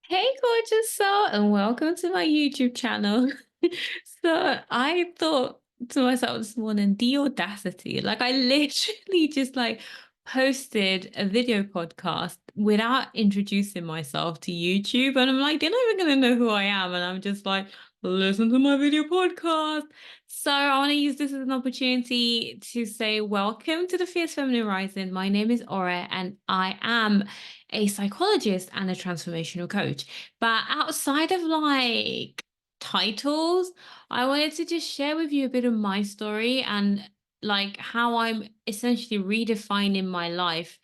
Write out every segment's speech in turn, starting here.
Hey, gorgeous soul, and welcome to my YouTube channel. So I thought to myself this morning, the audacity. Like I literally just posted a video podcast without introducing myself to YouTube. And I'm like, they're not even gonna know who I am. And I'm just like, listen to my video podcast. So I want to use this as an opportunity to say welcome to the Fierce Feminine Rising. My name is Aura, and I am a psychologist and a transformational coach. But outside of titles, I wanted to just share with you a bit of my story and like how I'm essentially redefining my life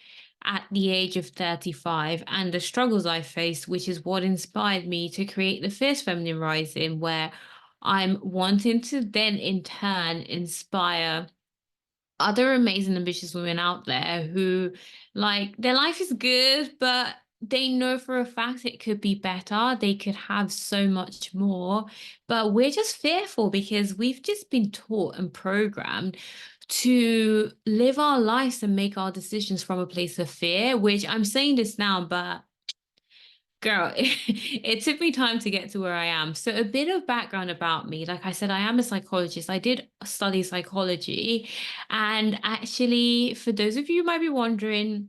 at the age of 35 and the struggles I faced, which is what inspired me to create the Fierce Feminine Rising, where I'm wanting to then in turn inspire other amazing, ambitious women out there who their life is good, but they know for a fact it could be better. They could have so much more, but we're just fearful because we've just been taught and programmed to live our lives and make our decisions from a place of fear, which I'm saying this now, but girl, it took me time to get to where I am. So, a bit of background about me. Like I said, I am a psychologist. I did study psychology. And actually, for those of you who might be wondering,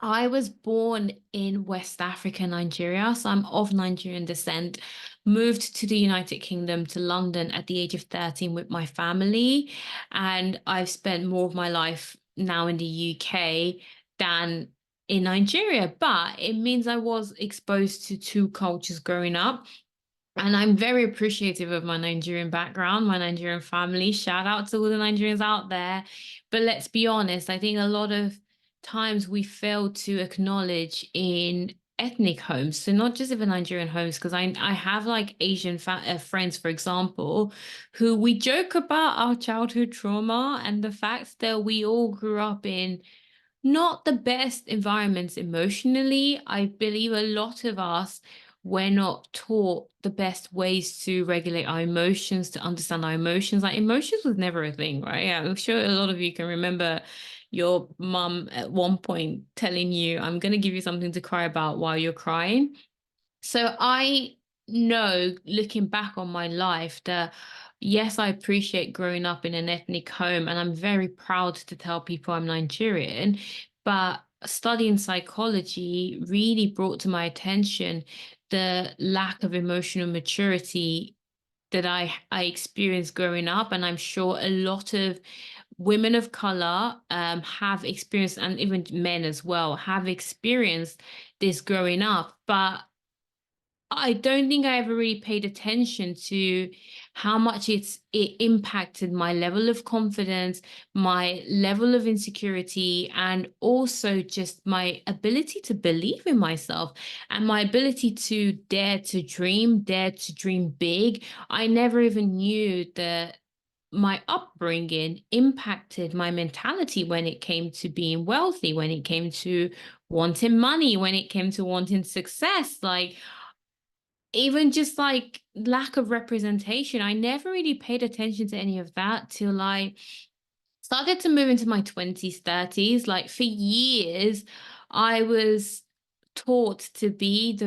I was born in West Africa, Nigeria. So, I'm of Nigerian descent. Moved to the United Kingdom, to London at the age of 13 with my family. And I've spent more of my life now in the UK than in Nigeria, but it means I was exposed to two cultures growing up. And I'm very appreciative of my Nigerian background, my Nigerian family. Shout out to all the Nigerians out there. But let's be honest, I think a lot of times we fail to acknowledge in ethnic homes. So not just even Nigerian homes, because I have like Asian friends, for example, who we joke about our childhood trauma and the fact that we all grew up in not the best environments emotionally. I believe a lot of us we're not taught the best ways to regulate our emotions, to understand our emotions. Like emotions was never a thing, right? Yeah, I'm sure a lot of you can remember your mum at one point telling you, I'm going to give you something to cry about while you're crying. So I know looking back on my life that yes, I appreciate growing up in an ethnic home and I'm very proud to tell people I'm Nigerian, but studying psychology really brought to my attention the lack of emotional maturity that I experienced growing up, and I'm sure a lot of women of color have experienced, and even men as well have experienced this growing up. But I don't think I ever really paid attention to how much it impacted my level of confidence, my level of insecurity, and also just my ability to believe in myself and my ability to dare to dream big. I never even knew that my upbringing impacted my mentality when it came to being wealthy, when it came to wanting money, when it came to wanting success. Like even just like lack of representation. I never really paid attention to any of that till I started to move into my 20s, 30s. Like for years, I was taught to be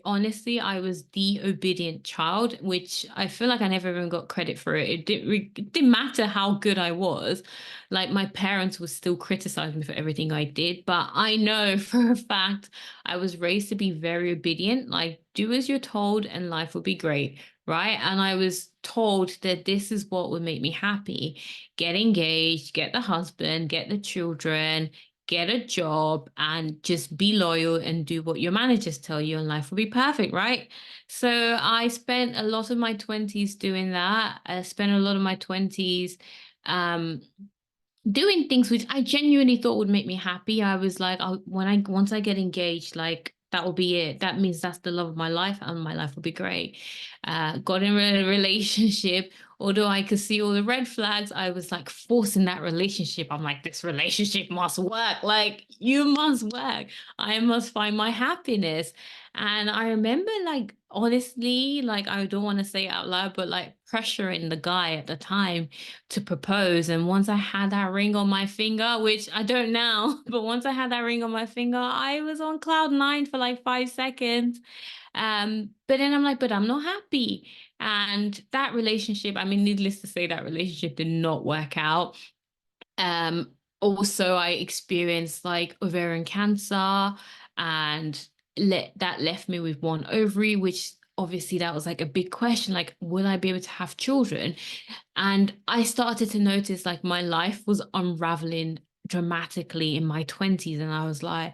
honestly, I was the obedient child, which I feel like I never even got credit for it. It didn't matter how good I was. Like my parents would still criticize me for everything I did. But I know for a fact I was raised to be very obedient, like do as you're told and life will be great. Right. And I was told that this is what would make me happy: get engaged, get the husband, get the children, get a job, and just be loyal and do what your managers tell you, and life will be perfect, right? So I spent a lot of my 20s doing that. I spent a lot of my 20s um, doing things which I genuinely thought would make me happy. I was like, once I get engaged, like that will be it. That means that's the love of my life, and my life will be great. Got in a relationship. Although I could see all the red flags, I was like forcing that relationship. I'm like, this relationship must work. Like, you must work. I must find my happiness. And I remember, like, honestly, like, I don't want to say it out loud, but like pressuring the guy at the time to propose. And once I had that ring on my finger, which I don't now, but once I had that ring on my finger, I was on cloud nine for like 5 seconds. But then I'm like, but I'm not happy. And that relationship, I mean, needless to say, that relationship did not work out. Um, Also, I experienced like ovarian cancer, and that left me with one ovary, which obviously that was like a big question, like, will I be able to have children? And I started to notice like my life was unraveling dramatically in my 20s. And I was like,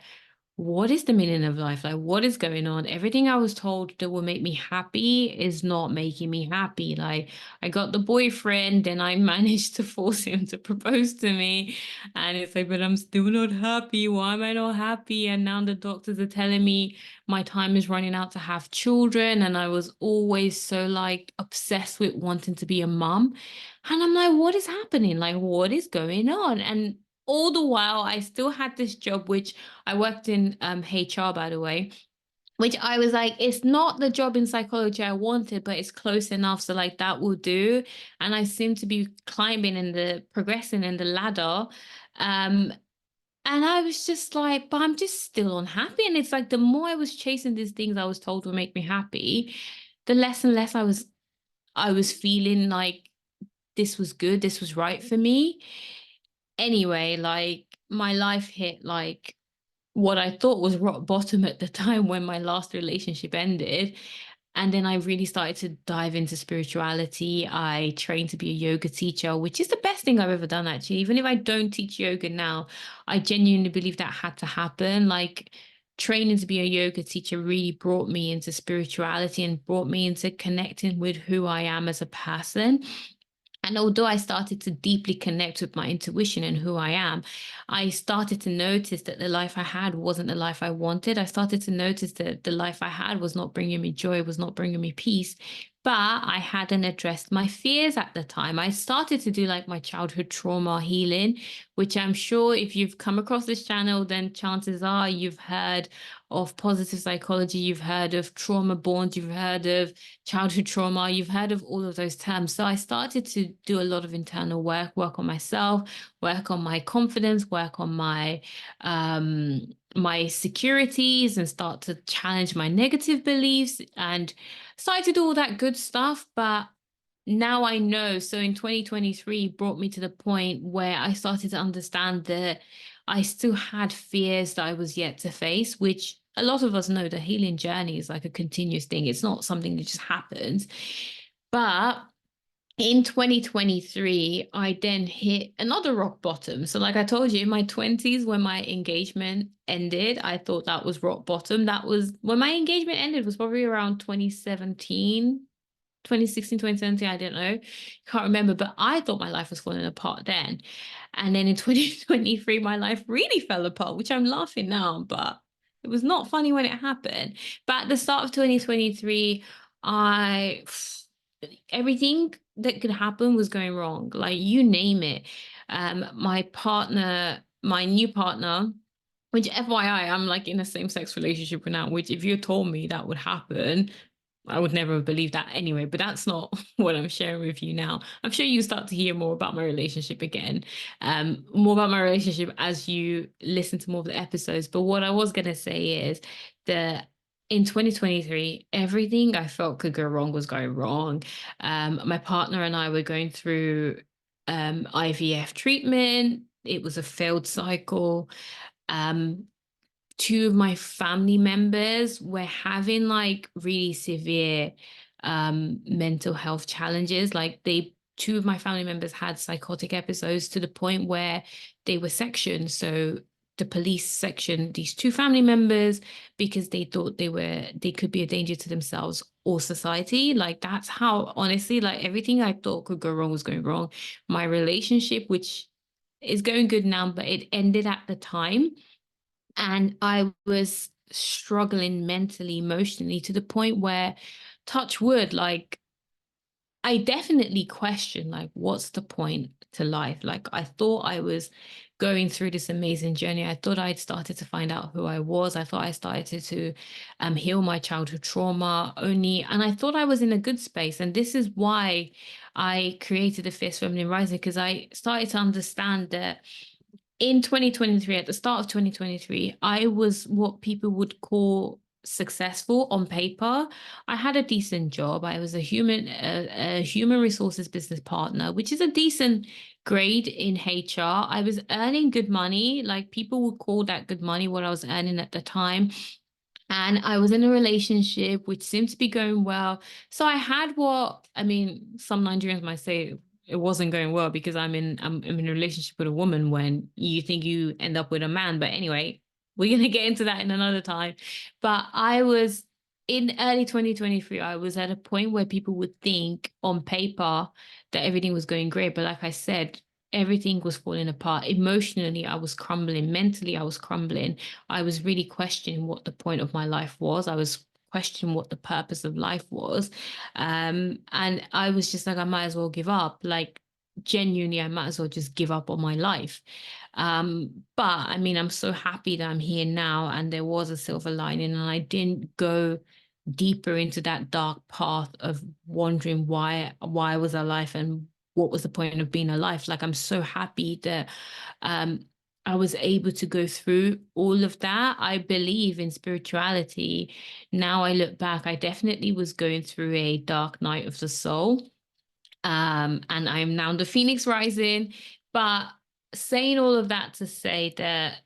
what is the meaning of life? Like, what is going on? Everything I was told that will make me happy is not making me happy. Like, I got the boyfriend, and I managed to force him to propose to me. And it's like, but I'm still not happy. Why am I not happy? And now the doctors are telling me my time is running out to have children. And I was always so like obsessed with wanting to be a mum. And I'm like, what is happening? Like, what is going on? And all the while, I still had this job, which I worked in HR, by the way, which I was like, it's not the job in psychology I wanted, but it's close enough. So like that will do. And I seem to be climbing in the progressing in the ladder. Um, and I was just like, but I'm just still unhappy. And it's like the more I was chasing these things I was told would make me happy, the less and less I was feeling like this was good, this was right for me. Anyway, like my life hit like what I thought was rock bottom at the time when my last relationship ended. And then I really started to dive into spirituality. I trained to be a yoga teacher, which is the best thing I've ever done, actually. Even if I don't teach yoga now, I genuinely believe that had to happen. Like, training to be a yoga teacher really brought me into spirituality and brought me into connecting with who I am as a person. And although I started to deeply connect with my intuition and who I am, I started to notice that the life I had wasn't the life I wanted. I started to notice that the life I had was not bringing me joy, was not bringing me peace. But I hadn't addressed my fears at the time. I started to do like my childhood trauma healing, which I'm sure if you've come across this channel, then chances are you've heard of positive psychology, you've heard of trauma bonds, you've heard of childhood trauma, you've heard of all of those terms. So I started to do a lot of internal work on myself, work on my confidence, work on my securities, and start to challenge my negative beliefs, and started to do all that good stuff. But now I know. So in 2023 brought me to the point where I started to understand that I still had fears that I was yet to face, which a lot of us know the healing journey is like a continuous thing. It's not something that just happens. But in 2023, I then hit another rock bottom. So, like I told you, in my 20s, when my engagement ended, I thought that was rock bottom. That was when my engagement ended, was probably around 2017, 2017, I don't know. Can't remember, but I thought my life was falling apart then. And then in 2023, my life really fell apart, which I'm laughing now, but it was not funny when it happened. But at the start of 2023, I everything that could happen was going wrong. Like, you name it. My partner, my new partner, which FYI, I'm like in a same-sex relationship now, which if you told me that would happen, I would never have believed that anyway, but that's not what I'm sharing with you now. I'm sure you start to hear more about my relationship again, more about my relationship as you listen to more of the episodes. But what I was going to say is that in 2023, everything I felt could go wrong was going wrong. My partner and I were going through IVF treatment. It was a failed cycle. Um, Two of my family members were having like really severe mental health challenges. Like, two of my family members had psychotic episodes to the point where they were sectioned. So the police sectioned these two family members because they thought they could be a danger to themselves or society. Like, that's how, honestly, like everything I thought could go wrong was going wrong. My relationship, which is going good now, but it ended at the time, and I was struggling mentally, emotionally, to the point where, touch wood, like I definitely questioned, like, what's the point to life? Like, I thought I was going through this amazing journey. I thought I'd started to find out who I was. I thought I started to heal my childhood trauma only. And I thought I was in a good space. And this is why I created the Fierce Feminine Rising, because I started to understand that in 2023, at the start of 2023, I was what people would call successful on paper. I had a decent job. I was a human resources business partner, which is a decent grade in HR. I was earning good money. Like people would call that good money, what I was earning at the time. And I was in a relationship which seemed to be going well. So I had what, I mean, some Nigerians might say it wasn't going well because I'm in a relationship with a woman when you think you end up with a man. But anyway, we're gonna get into that in another time. But I was in early 2023, I was at a point where people would think on paper that everything was going great. But like I said, everything was falling apart. Emotionally, I was crumbling. Mentally, I was crumbling. I was really questioning what the point of my life was. I was questioning what the purpose of life was. And I was just like, I might as well give up. Like, genuinely, I might as well just give up on my life. But I mean, I'm so happy that I'm here now and there was a silver lining and I didn't go deeper into that dark path of wondering why was I alive and what was the point of being alive. Like I'm so happy that um I was able to go through all of that. I believe in spirituality. Now I look back, I definitely was going through a dark night of the soul. And I'm now the Phoenix Rising. But saying all of that to say that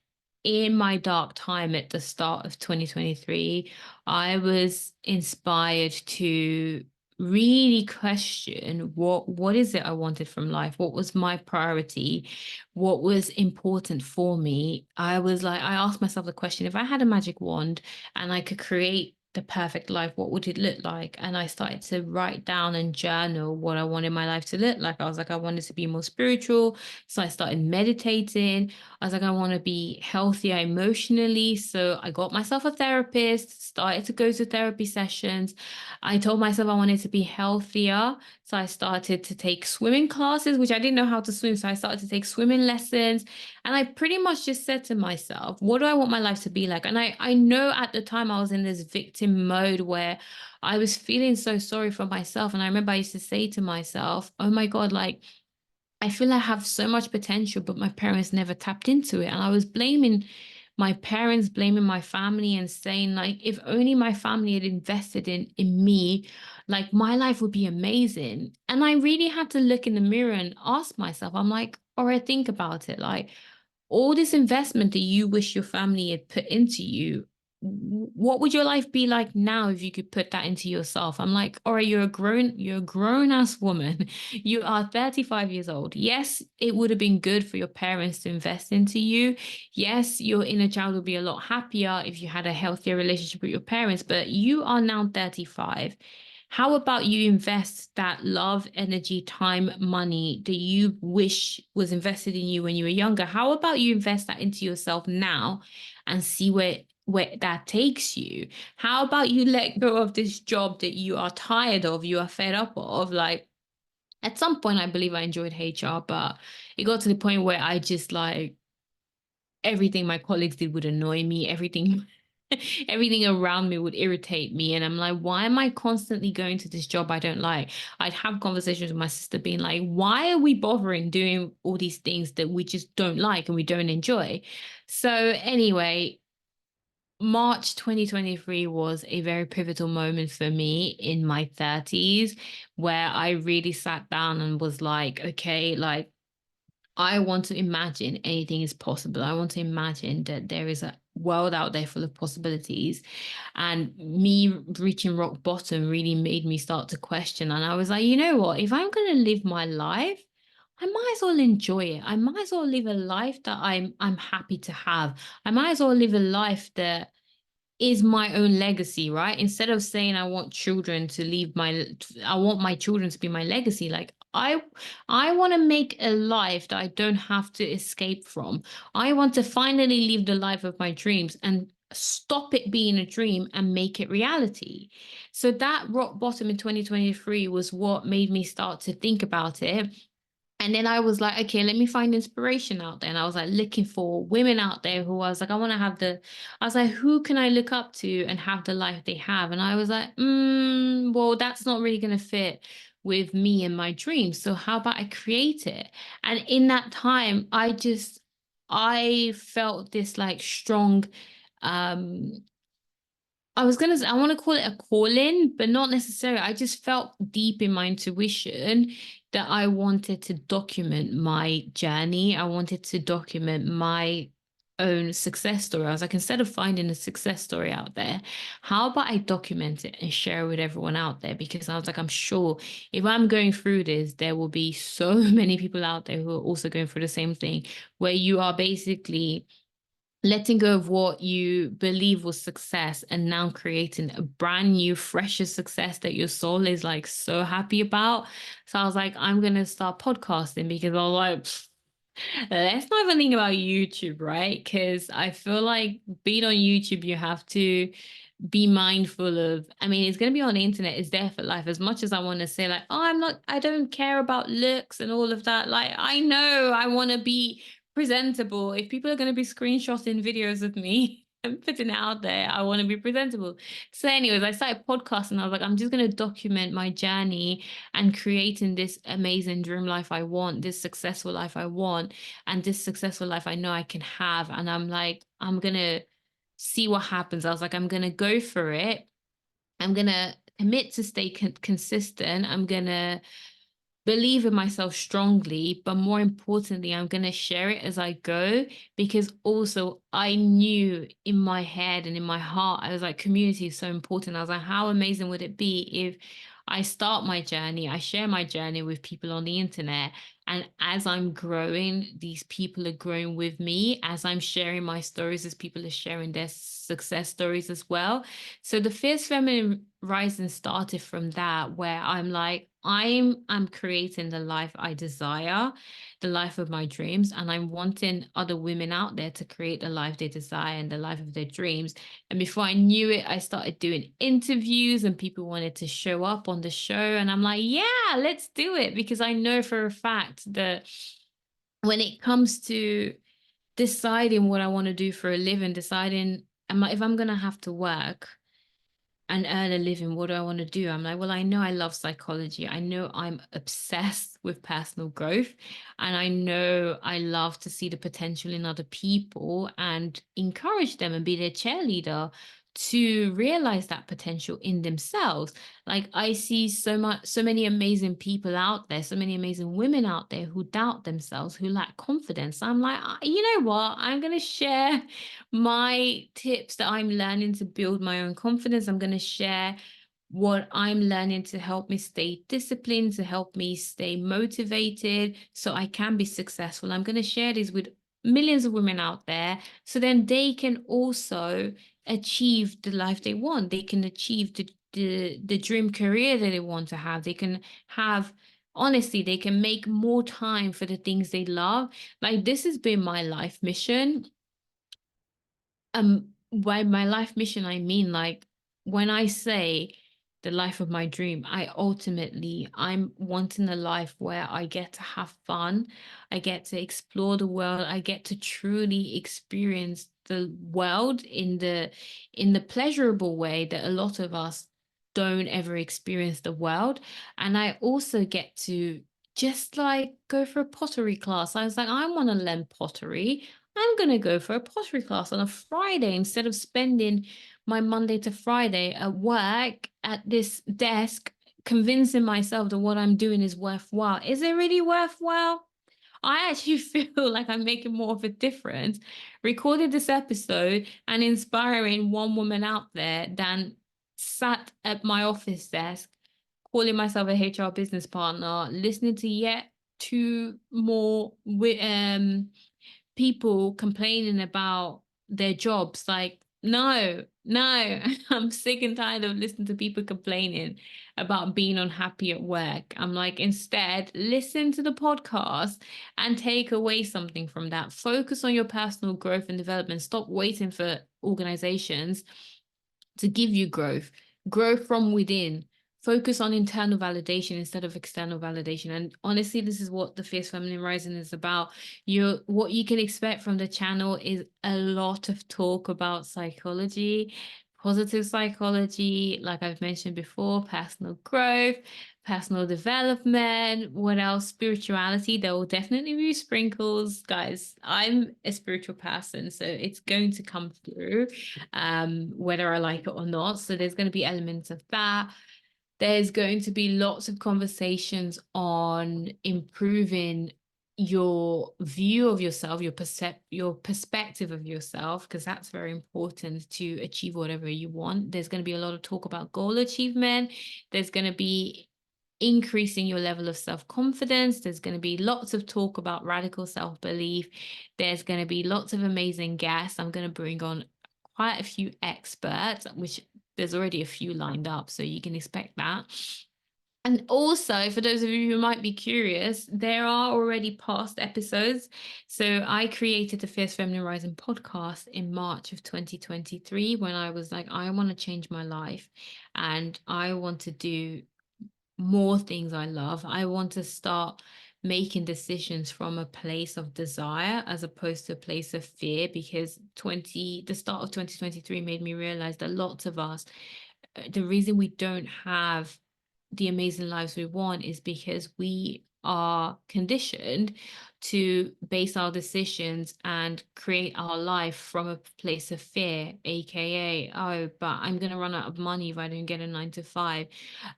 in my dark time at the start of 2023, I was inspired to really question what is it I wanted from life? What was my priority? What was important for me? I was like, I asked myself the question, if I had a magic wand and I could create the perfect life, what would it look like? And I started to write down and journal what I wanted my life to look like. I was like, I wanted to be more spiritual. So I started meditating. I was like, I want to be healthier emotionally. So I got myself a therapist, started to go to therapy sessions. I told myself I wanted to be healthier. So I started to take swimming classes, which I didn't know how to swim. So I started to take swimming lessons. And I pretty much just said to myself, what do I want my life to be like? And I know at the time I was in this victim mode where I was feeling so sorry for myself. And I remember I used to say to myself, oh my God, like, I feel I have so much potential, but my parents never tapped into it. And I was blaming my parents, blaming my family, and saying, like, if only my family had invested in me, like my life would be amazing. And I really had to look in the mirror and ask myself, I'm like, all right, think about it. Like, all this investment that you wish your family had put into you, what would your life be like now if you could put that into yourself? I'm like, all right, you're a grown ass woman. You are 35 years old. Yes, it would have been good for your parents to invest into you. Yes, your inner child would be a lot happier if you had a healthier relationship with your parents, but you are now 35. How about you invest that love, energy, time, money that you wish was invested in you when you were younger? How about you invest that into yourself now and see where that takes you? How about you let go of this job that you are tired of, you are fed up of? Like at some point, I believe I enjoyed HR, but it got to the point where I just like everything my colleagues did would annoy me. Everything around me would irritate me. And I'm like, why am I constantly going to this job I don't like? I'd have conversations with my sister being like, why are we bothering doing all these things that we just don't like and we don't enjoy? So anyway, March 2023 was a very pivotal moment for me in my 30s where I really sat down and was like, okay, like I want to imagine anything is possible. I want to imagine that there is a world out there full of possibilities. And me reaching rock bottom really made me start to question. And I was like, you know what? If I'm going to live my life, I might as well enjoy it. I might as well live a life that I'm happy to have. I might as well live a life that is my own legacy, right? Instead of saying I want children to leave I want my children to be my legacy. Like I want to make a life that I don't have to escape from. I want to finally live the life of my dreams and stop it being a dream and make it reality. So that rock bottom in 2023 was what made me start to think about it. And then I was like, okay, let me find inspiration out there. And I was like looking for women out there who I was like, I was like, who can I look up to and have the life they have? And I was like, well, that's not really going to fit with me and my dreams. So how about I create it? And in that time, I felt this like strong um I was gonna say, I want to call it a call-in, but not necessarily. I just felt deep in my intuition that I wanted to document my journey. I wanted to document my own success story. I was like, instead of finding a success story out there, how about I document it and share it with everyone out there? Because I was like, I'm sure if I'm going through this, there will be so many people out there who are also going through the same thing, where you are basically letting go of what you believe was success and now creating a brand new, fresher success that your soul is like so happy about. So I was like, I'm gonna start podcasting because I was like, let's not even think about YouTube, right? Because I feel like being on YouTube, you have to be mindful of, I mean, it's going to be on the internet, it's there for life. As much as I want to say like, oh, I don't care about looks and all of that, like I know I want to be presentable. If people are going to be screenshotting videos of me and putting it out there, I want to be presentable. So anyways, I started podcasting. I was like, I'm just going to document my journey and creating this amazing dream life I want, this successful life I want, and this successful life I know I can have. And I'm like, I'm going to see what happens. I was like, I'm going to go for it. I'm going to commit to stay consistent. I'm going to believe in myself strongly, but more importantly, I'm going to share it as I go, because also I knew in my head and in my heart, I was like, community is so important. I was like, how amazing would it be if I start my journey, I share my journey with people on the internet. And as I'm growing, these people are growing with me. As I'm sharing my stories, as people are sharing their success stories as well. So the Fierce Feminine Rising started from that, where I'm like, I'm creating the life I desire, the life of my dreams, and I'm wanting other women out there to create the life they desire and the life of their dreams. And before I knew it, I started doing interviews and people wanted to show up on the show. And I'm like, yeah, let's do it. Because I know for a fact that when it comes to deciding what I want to do for a living, deciding if I'm going to have to work and earn a living, what do I want to do? I'm like, well, I know I love psychology. I know I'm obsessed with personal growth. And I know I love to see the potential in other people and encourage them and be their cheerleader to realize that potential in themselves. Like I see so many amazing people out there, so many amazing women out there who doubt themselves, who lack confidence. I'm like, you know what? I'm going to share my tips that I'm learning to build my own confidence. I'm going to share what I'm learning to help me stay disciplined, to help me stay motivated so I can be successful. I'm going to share this with millions of women out there so then they can also achieve the life they want. They can achieve the dream career that they want to have. They can have, honestly, they can make more time for the things they love. Like this has been my life mission. By my life mission, I mean like when I say the life of my dream, I'm wanting a life where I get to have fun, I get to explore the world, I get to truly experience the world in the pleasurable way that a lot of us don't ever experience the world. And I also get to just like go for a pottery class. I was like, I want to learn pottery. I'm going to go for a pottery class on a Friday instead of spending my Monday to Friday at work at this desk, convincing myself that what I'm doing is worthwhile. Is it really worthwhile? I actually feel like I'm making more of a difference recording this episode and inspiring one woman out there than sat at my office desk, calling myself a HR business partner, listening to yet two more people complaining about their jobs. Like, no, no, I'm sick and tired of listening to people complaining about being unhappy at work. I'm like, instead, listen to the podcast and take away something from that. Focus on your personal growth and development. Stop waiting for organizations to give you growth. Grow from within. Focus on internal validation instead of external validation. And honestly, this is what the Fierce Feminine Rising is about. What you can expect from the channel is a lot of talk about psychology, positive psychology, like I've mentioned before, personal growth, personal development. What else? Spirituality. There will definitely be sprinkles, guys. I'm a spiritual person, so it's going to come through, whether I like it or not. So there's going to be elements of that. There's going to be lots of conversations on improving your view of yourself, your perspective of yourself, because that's very important to achieve whatever you want. There's going to be a lot of talk about goal achievement. There's going to be increasing your level of self-confidence. There's going to be lots of talk about radical self-belief. There's going to be lots of amazing guests. I'm going to bring on quite a few experts, which there's already a few lined up, so you can expect that. And also, for those of you who might be curious, there are already past episodes. So I created the Fierce Feminine Rising podcast in March of 2023 when I was like, I want to change my life and I want to do more things I love. I want to start making decisions from a place of desire as opposed to a place of fear, because the start of 2023 made me realize that lots of us, the reason we don't have the amazing lives we want is because we are conditioned to base our decisions and create our life from a place of fear, aka, oh, but I'm going to run out of money if I don't get a 9 to 5.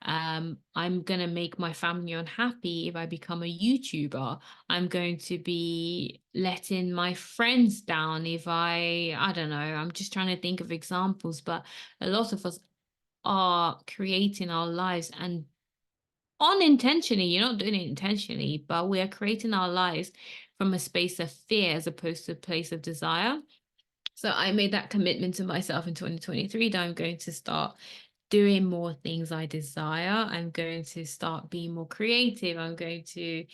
I'm going to make my family unhappy if I become a YouTuber. I'm going to be letting my friends down if I don't know. I'm just trying to think of examples, but a lot of us are creating our lives, and unintentionally, you're not doing it intentionally, but we are creating our lives from a space of fear as opposed to a place of desire. So I made that commitment to myself in 2023 that I'm going to start doing more things I desire. I'm going to start being more creative. I'm going to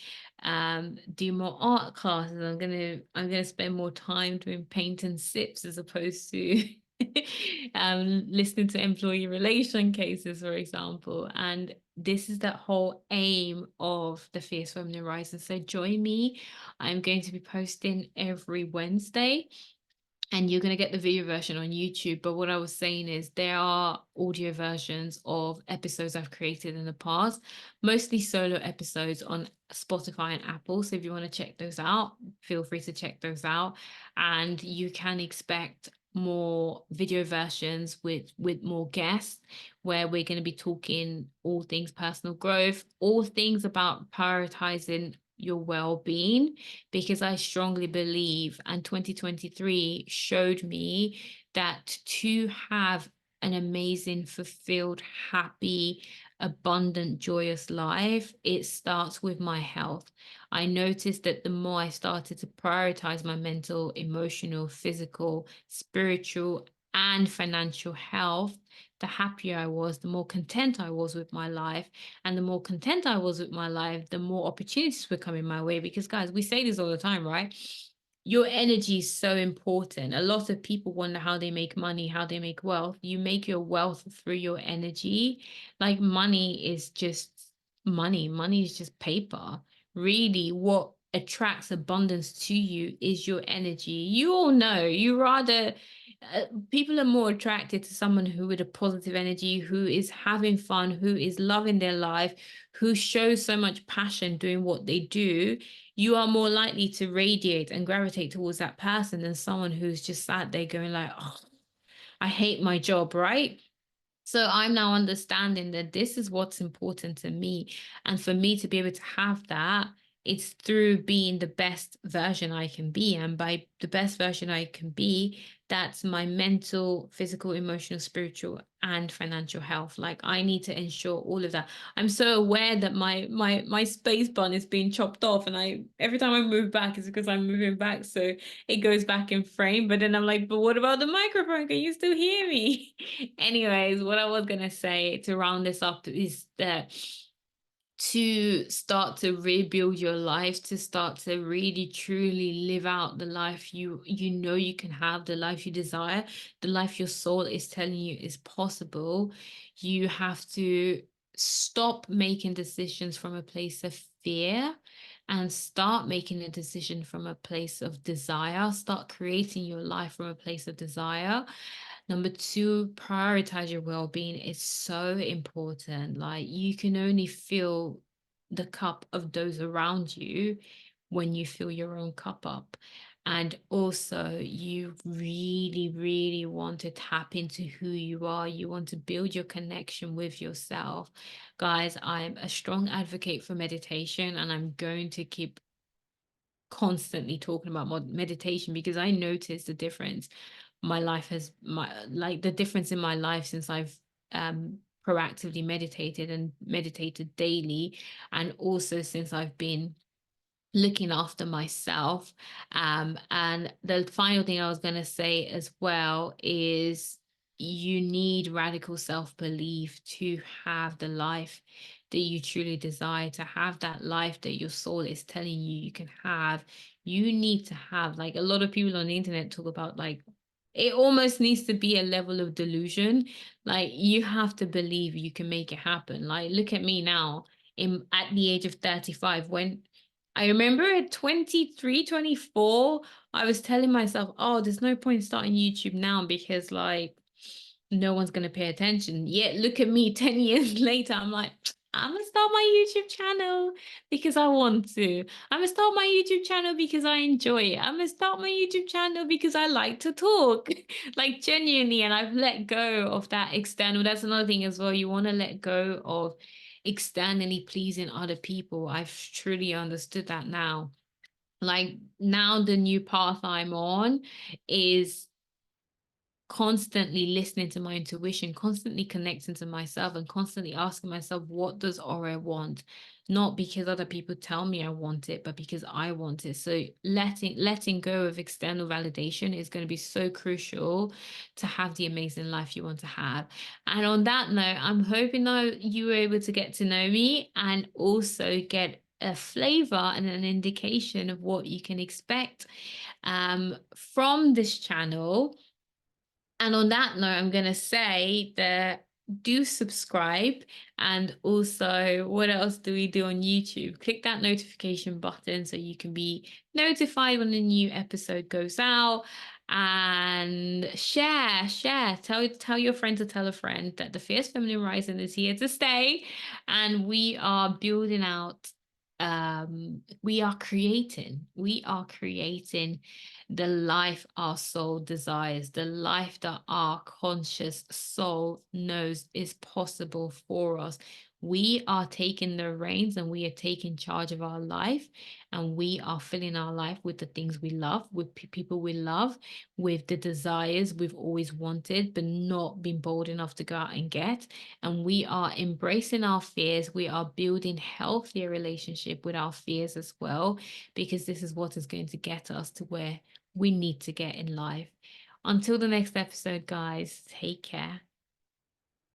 do more art classes. I'm gonna spend more time doing paint and sips as opposed to listening to employee relation cases, for example. And this is the whole aim of the Fierce Feminine Rising. So join me. I'm going to be posting every Wednesday, and you're going to get the video version on YouTube. But what I was saying is there are audio versions of episodes I've created in the past, mostly solo episodes on Spotify and Apple. So if you want to check those out, feel free to check those out. And you can expect more video versions with more guests, where we're going to be talking all things personal growth, all things about prioritizing your well-being, because I strongly believe, and 2023 showed me, that to have an amazing, fulfilled, happy, abundant, joyous life, it starts with my health. I noticed that the more I started to prioritize my mental, emotional, physical, spiritual, and financial health, the happier I was, the more content I was with my life. And the more content I was with my life, the more opportunities were coming my way. Because, guys, we say this all the time, right? Your energy is so important. A lot of people wonder how they make money, how they make wealth. You make your wealth through your energy. Like, money is just money. Money is just paper. Really, what attracts abundance to you is your energy. You all know, people are more attracted to someone who with a positive energy, who is having fun, who is loving their life, who shows so much passion doing what they do. You are more likely to radiate and gravitate towards that person than someone who's just sat there going like, oh, I hate my job, right? So I'm now understanding that this is what's important to me. And for me to be able to have that, it's through being the best version I can be. And by the best version I can be, that's my mental, physical, emotional, spiritual, and financial health. Like, I need to ensure all of that. I'm so aware that my space bun is being chopped off, and I every time I move back, it's because I'm moving back. So it goes back in frame. But then I'm like, but what about the microphone? Can you still hear me? Anyways, what I was gonna say to round this up is that to start to rebuild your life, to start to really truly live out the life you know you can have, the life you desire, the life your soul is telling you is possible, you have to stop making decisions from a place of fear and start making a decision from a place of desire. Start creating your life from a place of desire. Number two, prioritize your well-being. It's so important. Like, you can only fill the cup of those around you when you fill your own cup up. And also, you really, really want to tap into who you are. You want to build your connection with yourself. Guys, I'm a strong advocate for meditation, and I'm going to keep constantly talking about meditation because I noticed the difference my life has my like the difference in my life since I've proactively meditated and meditated daily, and also since I've been looking after myself. And the final thing I was going to say as well is you need radical self-belief to have the life that you truly desire, to have that life that your soul is telling you you can have. You need to have, like, a lot of people on the internet talk about, like, it almost needs to be a level of delusion. Like, you have to believe you can make it happen. Like, look at me now, in at the age of 35, when I remember at 23, 24, I was telling myself, oh, there's no point starting YouTube now because, like, no one's going to pay attention. Yet look at me 10 years later. I'm like, I'm going to start my YouTube channel because I want to. I'm going to start my YouTube channel because I enjoy it. I'm going to start my YouTube channel because I like to talk, like, genuinely. And I've let go of that external. That's another thing as well. You want to let go of externally pleasing other people. I've truly understood that now. Like, now the new path I'm on is constantly listening to my intuition, constantly connecting to myself, and constantly asking myself, what does Aura want? Not because other people tell me I want it, but because I want it. So letting go of external validation is going to be so crucial to have the amazing life you want to have. And on that note, I'm hoping that you were able to get to know me and also get a flavor and an indication of what you can expect from this channel. And on that note, I'm going to say that do subscribe. And also, what else do we do on YouTube? Click that notification button so you can be notified when a new episode goes out. And share, tell your friend to tell a friend that the Fierce Feminine Rising is here to stay. And we are building out, we are creating the life our soul desires, the life that our conscious soul knows is possible for us. We are taking the reins and we are taking charge of our life, and we are filling our life with the things we love, with people we love, with the desires we've always wanted but not been bold enough to go out and get. And we are embracing our fears. We are building healthier relationship with our fears as well, because this is what is going to get us to where we need to get in life. Until the next episode, guys, take care.